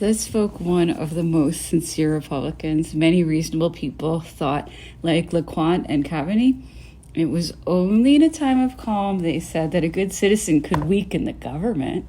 Thus spoke one of the most sincere Republicans. Many reasonable people thought, like Lecointe and Cavani, it was only in a time of calm, they said, that a good citizen could weaken the government.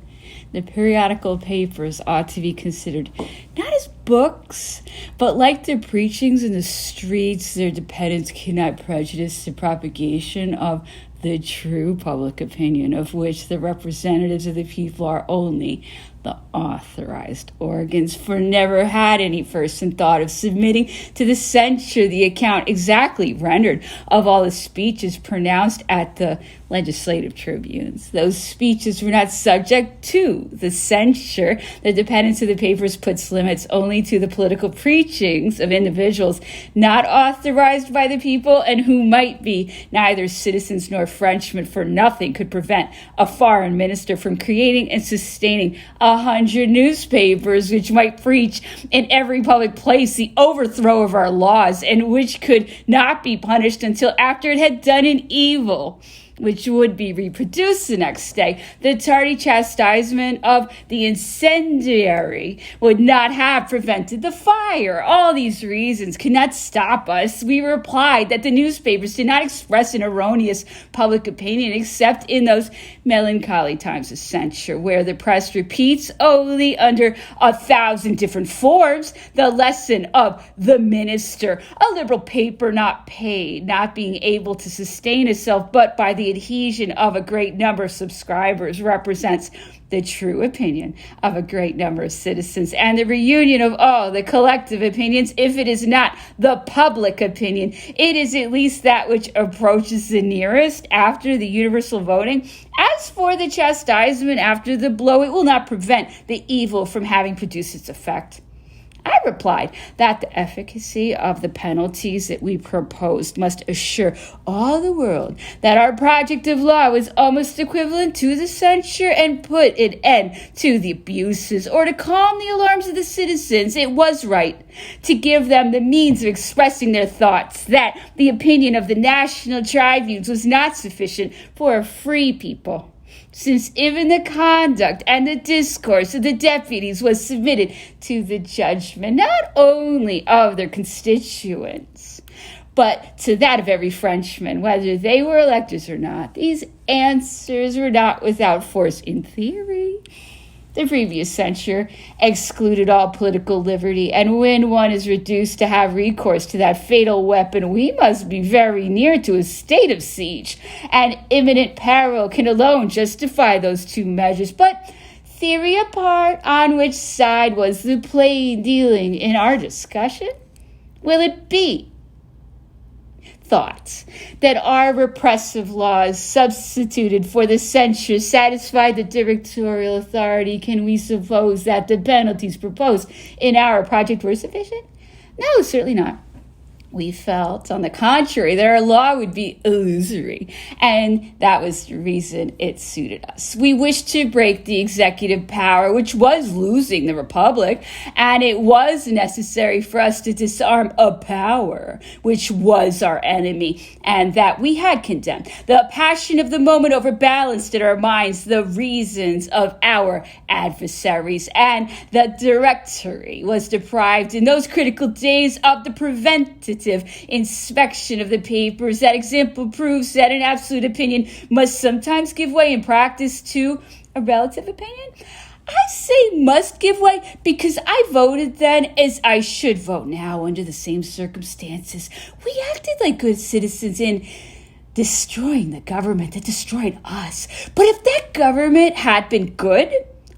The periodical papers ought to be considered not as books, but like the preachings in the streets, their dependence cannot prejudice the propagation of the true public opinion, of which the representatives of the people are only the authorized organs, for never had any person thought of submitting to the censure the account exactly rendered of all the speeches pronounced at the legislative tribunes. Those speeches were not subject to the censure. The dependence of the papers puts limits only to the political preachings of individuals not authorized by the people and who might be neither citizens nor Frenchmen, for nothing could prevent a foreign minister from creating and sustaining 100 newspapers which might preach in every public place the overthrow of our laws, and which could not be punished until after it had done an evil, which would be reproduced the next day. The tardy chastisement of the incendiary would not have prevented the fire. All these reasons could not stop us. We replied that the newspapers did not express an erroneous public opinion except in those melancholy times of censure, where the press repeats only under 1,000 different forms the lesson of the minister. A liberal paper not paid, not being able to sustain itself but by the adhesion of a great number of subscribers, represents the true opinion of a great number of citizens, and the reunion of all the collective opinions. If it is not the public opinion, it is at least that which approaches the nearest after the universal voting. As for the chastisement after the blow, it will not prevent the evil from having produced its effect. I replied that the efficacy of the penalties that we proposed must assure all the world that our project of law was almost equivalent to the censure and put an end to the abuses, or to calm the alarms of the citizens. It was right to give them the means of expressing their thoughts, that the opinion of the national tribunes was not sufficient for a free people, since even the conduct and the discourse of the deputies was submitted to the judgment not only of their constituents, but to that of every Frenchman, whether they were electors or not. These answers were not without force in theory. The previous censure excluded all political liberty, and when one is reduced to have recourse to that fatal weapon, we must be very near to a state of siege, and imminent peril can alone justify those two measures. But theory apart, on which side was the plain dealing in our discussion? Will it be thought that our repressive laws substituted for the censure satisfied the dictatorial authority? Can we suppose that the penalties proposed in our project were sufficient? No, certainly not. We felt, on the contrary, that our law would be illusory, and that was the reason it suited us. We wished to break the executive power, which was losing the republic, and it was necessary for us to disarm a power which was our enemy, and that we had condemned. The passion of the moment overbalanced in our minds the reasons of our adversaries, and the Directory was deprived in those critical days of the preventative inspection of the papers. That example proves that an absolute opinion must sometimes give way in practice to a relative opinion. I say must give way because I voted then as I should vote now under the same circumstances. We acted like good citizens in destroying the government that destroyed us. But if that government had been good,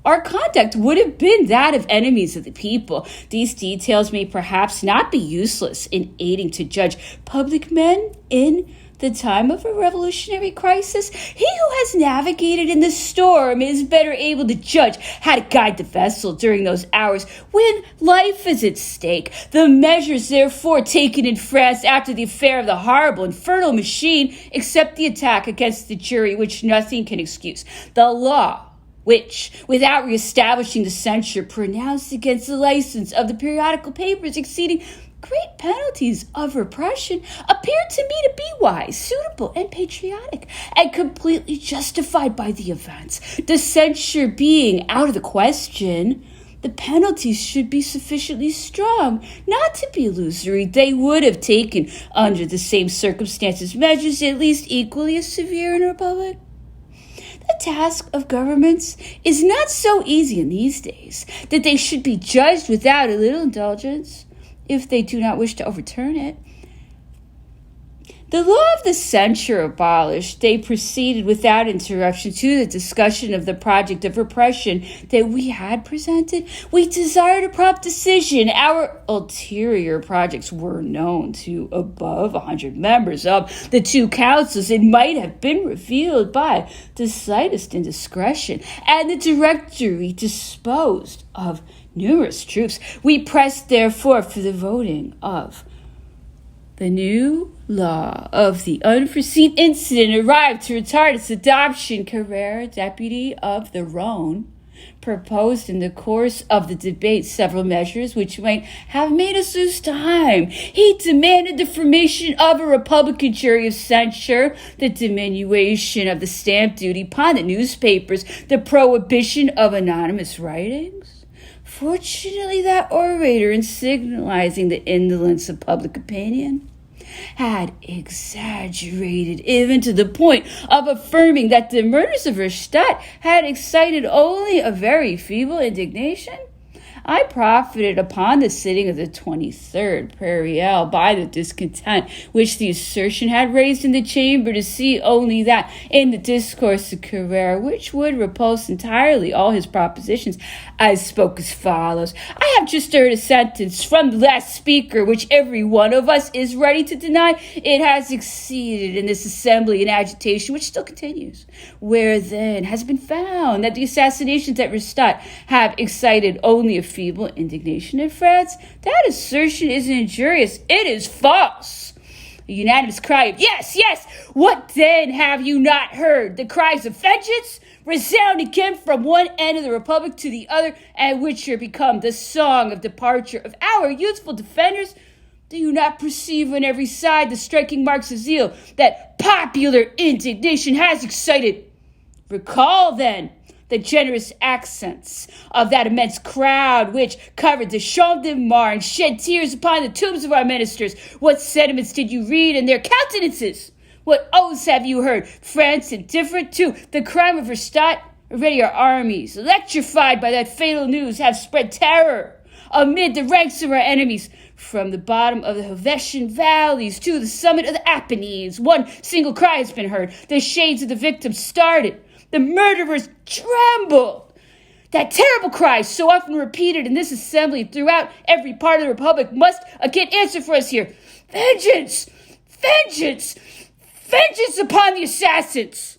our conduct would have been that of enemies of the people. These details may perhaps not be useless in aiding to judge public men in the time of a revolutionary crisis. He who has navigated in the storm is better able to judge how to guide the vessel during those hours when life is at stake. The measures, therefore, taken in France after the affair of the horrible infernal machine, except the attack against the jury, which nothing can excuse. The law which, without reestablishing the censure, pronounced against the license of the periodical papers exceeding great penalties of repression, appeared to me to be wise, suitable, and patriotic, and completely justified by the events. The censure being out of the question, The penalties should be sufficiently strong, not to be illusory. They would have taken, under the same circumstances, measures at least equally as severe in a republic. The task of governments is not so easy in these days that they should be judged without a little indulgence, if they do not wish to overturn it. The law of the censure abolished, they proceeded without interruption to the discussion of the project of repression that we had presented. We desired a prompt decision. Our ulterior projects were known to above 100 members of the two councils. It might have been revealed by the slightest indiscretion, and the directory disposed of numerous troops. We pressed, therefore, for the voting of the new law of the unforeseen incident arrived to retard its adoption. Carrera, deputy of the Rhone, proposed in the course of the debate several measures which might have made us lose time. He demanded the formation of a Republican jury of censure, the diminution of the stamp duty upon the newspapers, the prohibition of anonymous writings. Fortunately, that orator, in signalizing the indolence of public opinion, had exaggerated even to the point of affirming that the murders of Verstadt had excited only a very feeble indignation. I profited upon the sitting of the 23rd Prairial by the discontent which the assertion had raised in the chamber to see only that in the discourse of Carrera, which would repulse entirely all his propositions, I spoke as follows. I have just heard a sentence from the last speaker which every one of us is ready to deny. It has succeeded in this assembly an agitation which still continues. Where then has been found that the assassinations at Verstadt have excited only a feeble indignation in France? That assertion is injurious. It is false. A unanimous cry of yes, yes. What then have you not heard? The cries of vengeance resounding again from one end of the republic to the other, and which are become the song of departure of our youthful defenders. Do you not perceive on every side the striking marks of zeal that popular indignation has excited? Recall, then, the generous accents of that immense crowd which covered the Champ de Mars and shed tears upon the tombs of our ministers. What sentiments did you read in their countenances? What oaths have you heard? France indifferent to the crime of Verstadt? Already our armies, electrified by that fatal news, have spread terror amid the ranks of our enemies. From the bottom of the Helvetian valleys to the summit of the Apennines, one single cry has been heard. The shades of the victims started. The murderers trembled. That terrible cry, so often repeated in this assembly throughout every part of the republic, must again answer for us here. Vengeance! Vengeance! Vengeance upon the assassins!